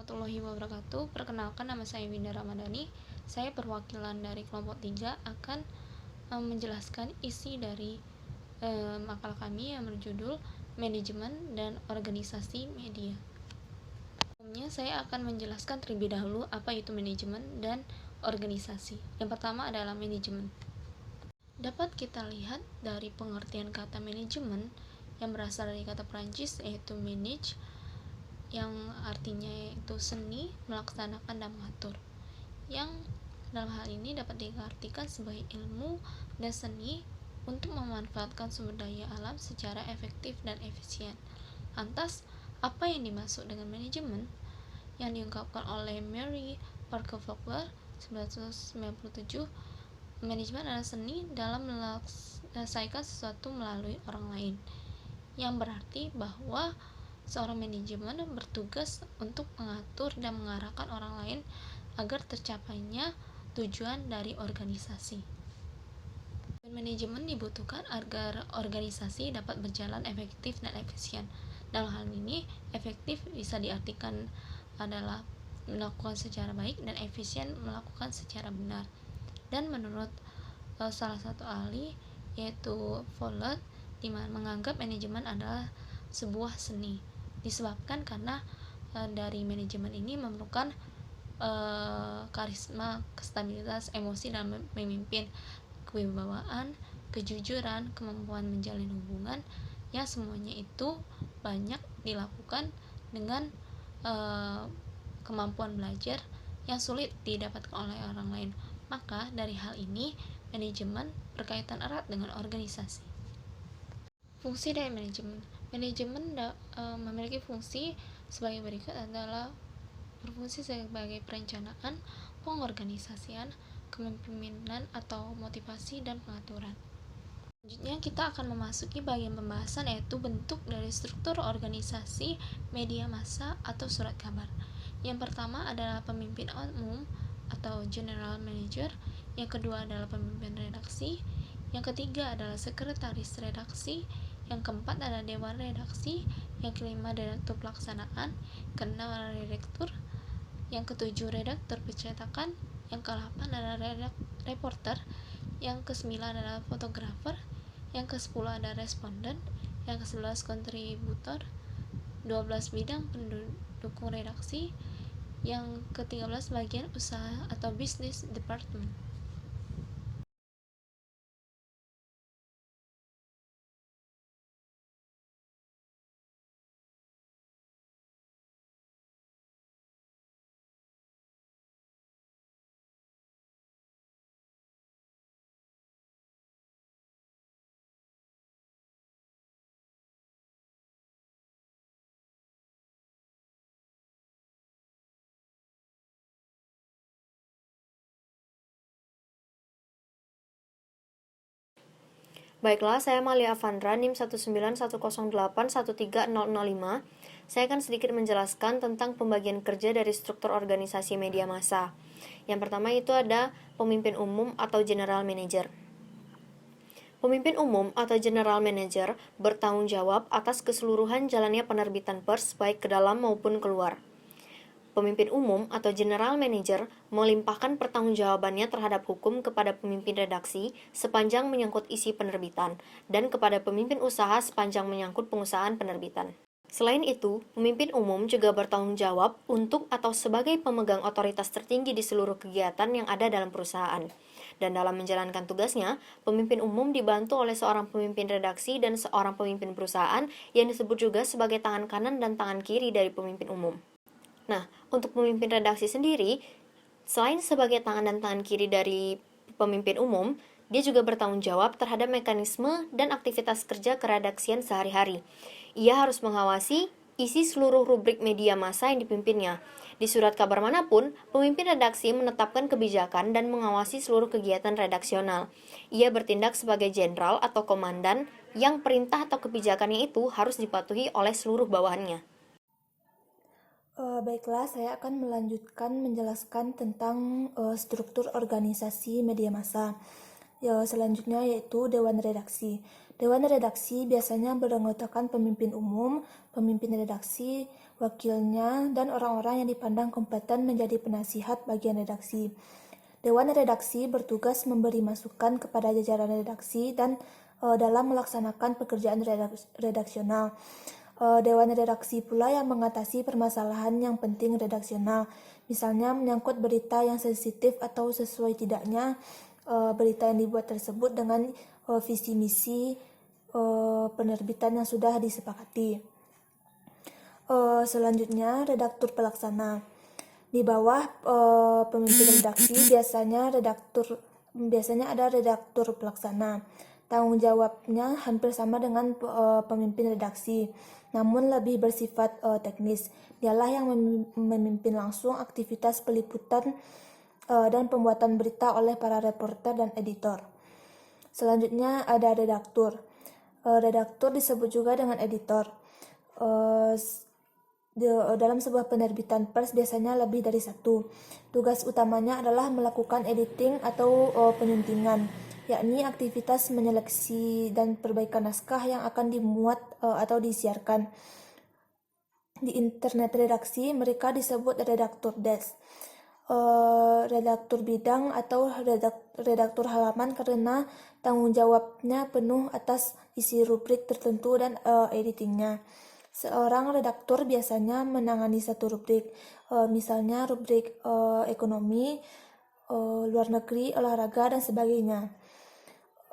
warahmatullahi wabarakatuh. Perkenalkan, nama saya Winda Ramadhani. Saya perwakilan dari kelompok 3 akan menjelaskan isi dari makalah kami yang berjudul Manajemen dan Organisasi Media. Sebelumnya saya akan menjelaskan terlebih dahulu apa itu manajemen dan organisasi. Yang pertama adalah manajemen. Dapat kita lihat dari pengertian kata manajemen yang berasal dari kata Prancis yaitu manage, yang artinya yaitu seni, melaksanakan, dan mengatur, yang dalam hal ini dapat diartikan sebagai ilmu dan seni untuk memanfaatkan sumber daya alam secara efektif dan efisien. Lantas, apa yang dimaksud dengan manajemen? Yang diungkapkan oleh Mary Parker Fokker 1997, manajemen adalah seni dalam menyelesaikan sesuatu melalui orang lain, yang berarti bahwa seorang manajemen bertugas untuk mengatur dan mengarahkan orang lain agar tercapainya tujuan dari organisasi. Manajemen dibutuhkan agar organisasi dapat berjalan efektif dan efisien. Dalam hal ini, efektif bisa diartikan adalah melakukan secara baik dan efisien melakukan secara benar. Dan menurut salah satu ahli yaitu Follett, menganggap manajemen adalah sebuah seni, disebabkan karena dari manajemen ini memerlukan karisma, stabilitas emosi dalam memimpin, kewibawaan, kejujuran, kemampuan menjalin hubungan, yang semuanya itu banyak dilakukan dengan kemampuan belajar yang sulit didapatkan oleh orang lain. Maka dari hal ini, manajemen berkaitan erat dengan organisasi. Fungsi dari manajemen. Manajemen memiliki fungsi sebagai berikut adalah berfungsi sebagai perencanaan, pengorganisasian, kepemimpinan atau motivasi dan pengaturan. Selanjutnya kita akan memasuki bagian pembahasan yaitu bentuk dari struktur organisasi media massa atau surat kabar. Yang pertama adalah pemimpin umum atau general manager, yang kedua adalah pemimpin redaksi, yang ketiga adalah sekretaris redaksi, yang keempat adalah dewan redaksi, yang kelima direktur pelaksanaan, keenam adalah redaktur, yang ketujuh redaktur percetakan, yang ke-8 adalah reporter, yang ke-9 adalah fotografer, yang ke-10 adalah responden, yang ke-11 kontributor, 12 bidang pendukung redaksi, yang ke-13 bagian usaha atau business department. Baiklah, saya Malia Avandra, NIM 19108130005. Saya akan sedikit menjelaskan tentang pembagian kerja dari struktur organisasi media massa. Yang pertama itu ada pemimpin umum atau general manager. Pemimpin umum atau general manager bertanggung jawab atas keseluruhan jalannya penerbitan pers baik ke dalam maupun keluar. Pemimpin umum atau general manager melimpahkan pertanggungjawabannya terhadap hukum kepada pemimpin redaksi sepanjang menyangkut isi penerbitan, dan kepada pemimpin usaha sepanjang menyangkut pengusahaan penerbitan. Selain itu, pemimpin umum juga bertanggung jawab untuk atau sebagai pemegang otoritas tertinggi di seluruh kegiatan yang ada dalam perusahaan. Dan dalam menjalankan tugasnya, pemimpin umum dibantu oleh seorang pemimpin redaksi dan seorang pemimpin perusahaan yang disebut juga sebagai tangan kanan dan tangan kiri dari pemimpin umum. Nah, untuk pemimpin redaksi sendiri, selain sebagai tangan dan tangan kiri dari pemimpin umum, dia juga bertanggung jawab terhadap mekanisme dan aktivitas kerja keredaksian sehari-hari. Ia harus mengawasi isi seluruh rubrik media massa yang dipimpinnya. Di surat kabar manapun, pemimpin redaksi menetapkan kebijakan dan mengawasi seluruh kegiatan redaksional. Ia bertindak sebagai jenderal atau komandan yang perintah atau kebijakannya itu harus dipatuhi oleh seluruh bawahannya. Baiklah, saya akan melanjutkan menjelaskan tentang struktur organisasi media massa. Selanjutnya yaitu Dewan Redaksi. Dewan Redaksi biasanya beranggotakan pemimpin umum, pemimpin redaksi, wakilnya, dan orang-orang yang dipandang kompeten menjadi penasihat bagian redaksi. Dewan redaksi bertugas memberi masukan kepada jajaran redaksi dan dalam melaksanakan pekerjaan redaksional. Dewan redaksi pula yang mengatasi permasalahan yang penting redaksional, misalnya menyangkut berita yang sensitif atau sesuai tidaknya berita yang dibuat tersebut dengan visi misi penerbitan yang sudah disepakati. Selanjutnya, redaktur pelaksana. Di bawah pemimpin redaksi biasanya ada redaktur pelaksana. Tanggung jawabnya hampir sama dengan pemimpin redaksi, namun lebih bersifat teknis. Dialah yang memimpin langsung aktivitas peliputan dan pembuatan berita oleh para reporter dan editor. Selanjutnya ada redaktur. Redaktur disebut juga dengan editor. Dalam sebuah penerbitan pers biasanya lebih dari satu. Tugas utamanya adalah melakukan editing atau penyuntingan, yakni aktivitas menyeleksi dan perbaikan naskah yang akan dimuat atau disiarkan. Di internet redaksi mereka disebut redaktur desk, redaktur bidang atau redaktur halaman karena tanggung jawabnya penuh atas isi rubrik tertentu dan editingnya. Seorang redaktur biasanya menangani satu rubrik, misalnya rubrik ekonomi, luar negeri, olahraga, dan sebagainya.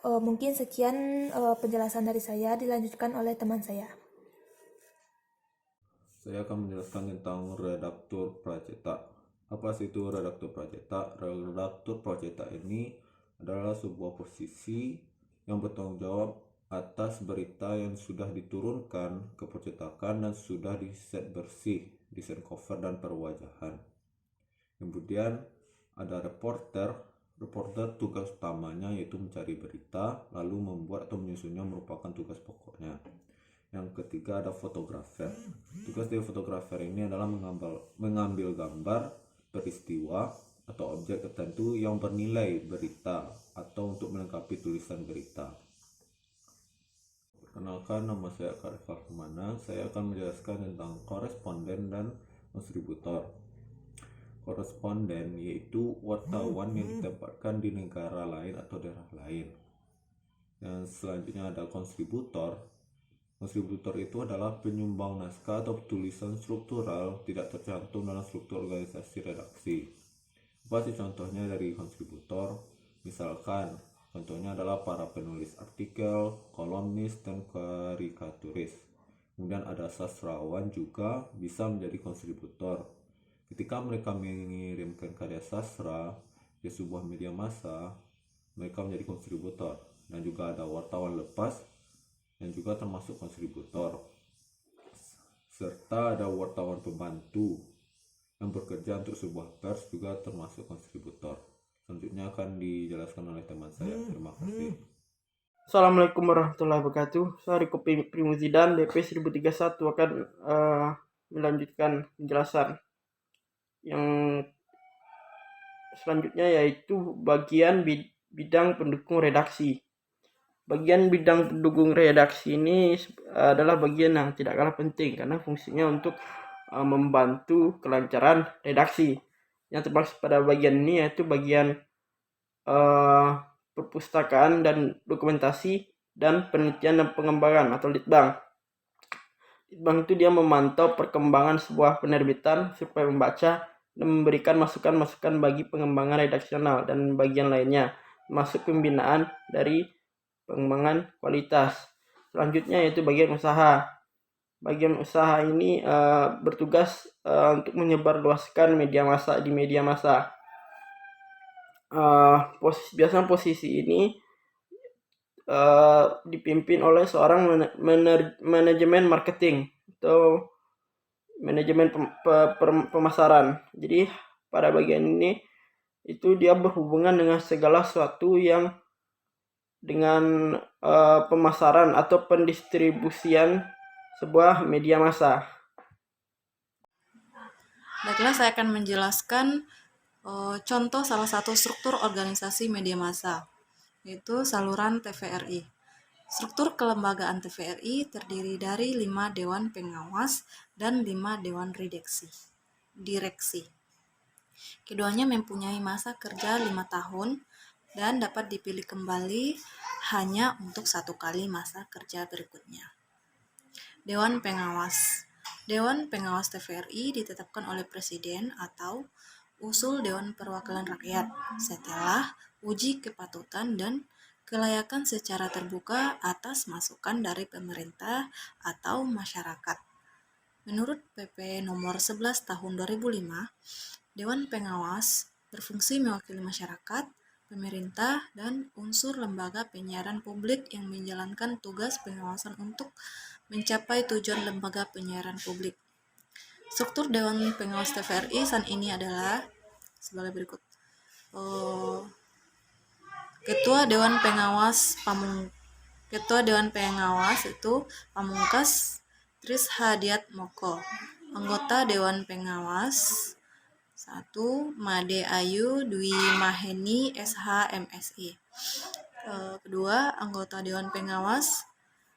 Mungkin sekian penjelasan dari saya, dilanjutkan oleh teman saya. Saya akan menjelaskan tentang redaktur pracetak. Apa sih itu redaktur pracetak? Redaktur pracetak ini adalah sebuah posisi yang bertanggung jawab atas berita yang sudah diturunkan ke percetakan dan sudah diset bersih, desain cover dan perwajahan. Kemudian ada reporter. Reporter tugas utamanya yaitu mencari berita, lalu membuat atau menyusunnya merupakan tugas pokoknya. Yang ketiga ada fotografer. Tugas dari fotografer ini adalah mengambil gambar peristiwa atau objek tertentu yang bernilai berita atau untuk melengkapi tulisan berita. Perkenalkan, nama saya Karifal Kemana. Saya akan menjelaskan tentang koresponden dan kontributor. Koresponden yaitu wartawan yang ditempatkan di negara lain atau daerah lain. Dan selanjutnya ada kontributor. Kontributor itu adalah penyumbang naskah atau tulisan struktural tidak tercantum dalam struktur organisasi redaksi. Apa sih contohnya dari kontributor? Misalkan contohnya adalah para penulis artikel, kolumnis, dan karikaturis. Kemudian ada sastrawan juga bisa menjadi kontributor. Ketika mereka mengirimkan karya sastra di sebuah media massa, mereka menjadi kontributor. Dan juga ada wartawan lepas yang juga termasuk kontributor. Serta ada wartawan pembantu yang bekerja untuk sebuah pers juga termasuk kontributor. Selanjutnya akan dijelaskan oleh teman saya. Terima kasih. Assalamualaikum warahmatullahi wabarakatuh. Saya Riko Primuzidan, DP 1031 akan melanjutkan penjelasan yang selanjutnya, yaitu bagian bidang pendukung redaksi. Bagian bidang pendukung redaksi ini adalah bagian yang tidak kalah penting karena fungsinya untuk membantu kelancaran redaksi. Yang termasuk pada bagian ini yaitu bagian perpustakaan dan dokumentasi dan penelitian dan pengembangan atau litbang. Litbang itu dia memantau perkembangan sebuah penerbitan supaya membaca dan memberikan masukan-masukan bagi pengembangan redaksional dan bagian lainnya, termasuk pembinaan dari pengembangan kualitas. Selanjutnya yaitu bagian usaha. Bagian usaha ini bertugas untuk menyebarluaskan media massa di media massa. Biasanya posisi ini dipimpin oleh seorang manajemen marketing atau manajemen pemasaran. Jadi pada bagian ini itu dia berhubungan dengan segala sesuatu yang dengan pemasaran atau pendistribusian sebuah media massa. Baiklah, saya akan menjelaskan contoh salah satu struktur organisasi media massa, yaitu saluran TVRI. Struktur kelembagaan TVRI terdiri dari 5 Dewan Pengawas dan 5 Dewan Direksi. Keduanya mempunyai masa kerja 5 tahun dan dapat dipilih kembali hanya untuk 1 kali masa kerja berikutnya. Dewan Pengawas. Dewan Pengawas TVRI ditetapkan oleh Presiden atau usul Dewan Perwakilan Rakyat setelah uji kepatutan dan kelayakan secara terbuka atas masukan dari pemerintah atau masyarakat. Menurut PP nomor 11 tahun 2005, Dewan Pengawas berfungsi mewakili masyarakat, pemerintah, dan unsur lembaga penyiaran publik yang menjalankan tugas pengawasan untuk mencapai tujuan lembaga penyiaran publik. Struktur Dewan Pengawas TVRI saat ini adalah sebagai berikut. Ketua Dewan Pengawas itu Pamungkas Tris Hadiat Moko. Anggota Dewan Pengawas 1. Made Ayu Dwi Maheni SH MSI. Kedua, anggota Dewan Pengawas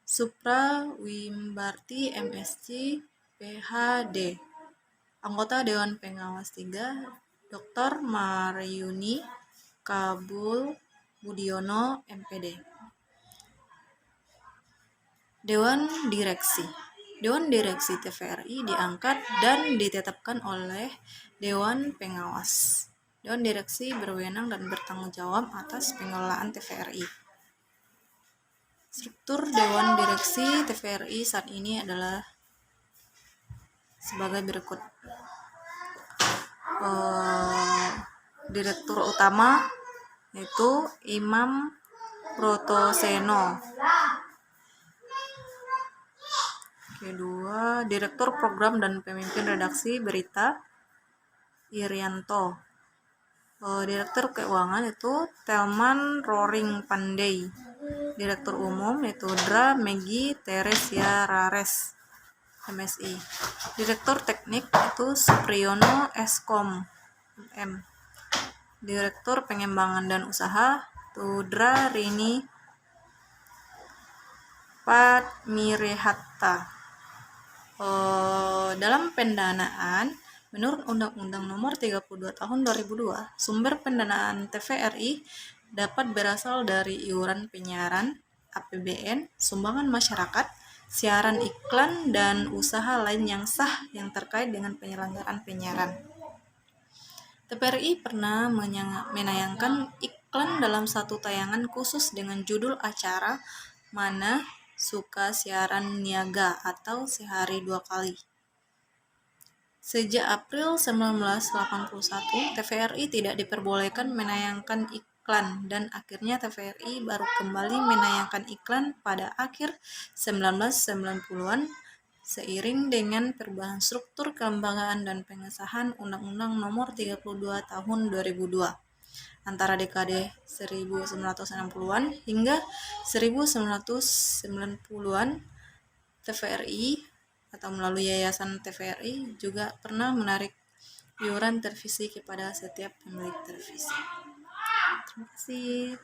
Supra Wimbarti MSc PhD. Anggota Dewan Pengawas 3. Dr. Maryuni Kabul Budiono MPD. Dewan Direksi. Dewan Direksi TVRI diangkat dan ditetapkan oleh Dewan Pengawas. Dewan Direksi berwenang dan bertanggung jawab atas pengelolaan TVRI. Struktur Dewan Direksi TVRI saat ini adalah sebagai berikut. Direktur utama yaitu Imam Protoseno. Kedua, Direktur Program dan Pemimpin Redaksi Berita Irianto. Direktur Keuangan itu Telman Roring Pandey. Direktur Umum yaitu Dra Megi Teresia Rares MSI. Direktur Teknik itu Supriyono Eskom M. Direktur Pengembangan dan Usaha itu Dra Rini Padmirehatta. Dalam pendanaan, menurut Undang-Undang Nomor 32 Tahun 2002, sumber pendanaan TVRI dapat berasal dari iuran penyiaran, APBN, sumbangan masyarakat, siaran iklan, dan usaha lain yang sah yang terkait dengan penyelenggaraan penyiaran. TVRI pernah menayangkan iklan dalam satu tayangan khusus dengan judul acara Mana Suka Siaran Niaga atau Sehari 2 Kali. Sejak April 1981, TVRI tidak diperbolehkan menayangkan iklan dan akhirnya TVRI baru kembali menayangkan iklan pada akhir 1990-an seiring dengan perubahan struktur kelembagaan dan pengesahan Undang-Undang Nomor 32 Tahun 2002 antara dekade 1960-an hingga 1990-an. TVRI atau melalui Yayasan TVRI juga pernah menarik iuran televisi kepada setiap pemilik televisi. Terima kasih.